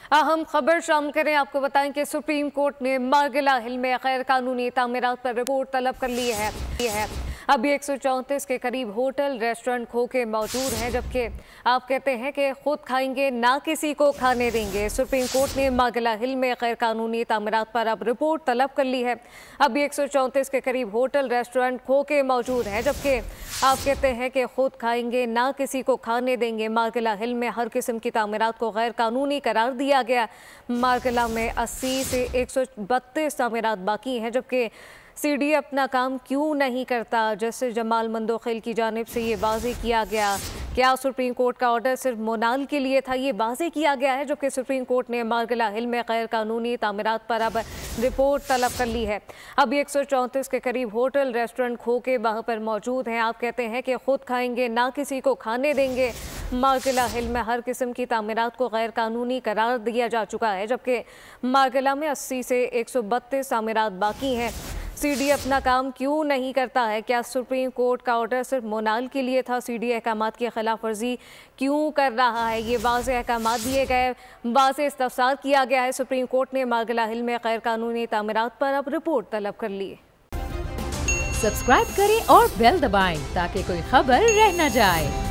अहम खबर शामिल करें। आपको बताएं कि सुप्रीम कोर्ट ने मार्गिला हिल में गैर कानूनी तामीरात पर रिपोर्ट तलब कर ली है। अभी 134 के करीब होटल रेस्टोरेंट खोखे मौजूद हैं, जबकि आप कहते हैं कि खुद खाएंगे ना किसी को खाने देंगे। सुप्रीम कोर्ट ने मार्गिला हिल में गैर कानूनी तामीरात पर अब रिपोर्ट तलब कर ली है। अभी 134 के करीब होटल रेस्टोरेंट खोखे मौजूद हैं, जबकि आप कहते हैं कि खुद खाएंगे ना किसी को खाने देंगे। मार्गिला हिल में हर किस्म की तामीरात को गैर कानूनी करार दिया गया। मार्गिला में 80 से 132 तामीरात बाकी हैं, जबकि सीडी अपना काम क्यों नहीं करता। जस्टिस जमाल मंदोखिल की जानिब से ये वाज़े किया गया। क्या सुप्रीम कोर्ट का ऑर्डर सिर्फ मोनाल के लिए था, ये वाज़े किया गया है, जबकि सुप्रीम कोर्ट ने मार्गिला हिल में गैर कानूनी तामीरात पर अब रिपोर्ट तलब कर ली है। अभी 134 के करीब होटल रेस्टोरेंट खोखे वहाँ पर मौजूद हैं। आप कहते हैं कि खुद खाएंगे ना किसी को खाने देंगे। मार्गिला हिल में हर किस्म की तामीरात को गैर कानूनी करार दिया जा चुका है, जबकि मार्गिला में 80 से 132 तामीरात बाकी हैं। सीडी अपना काम क्यों नहीं करता है? क्या सुप्रीम कोर्ट का ऑर्डर सिर्फ मोनाल के लिए था? सीडी अहकामात की खिलाफ वर्जी क्यों कर रहा है? ये वाज़े अहकामात दिए गए, वाज़े इस्तफसार किया गया है। सुप्रीम कोर्ट ने मार्गिला हिल में गैर कानूनी तामीरात पर अब रिपोर्ट तलब कर ली। सब्सक्राइब करें और बेल दबाएं ताकि कोई खबर रह न जाए।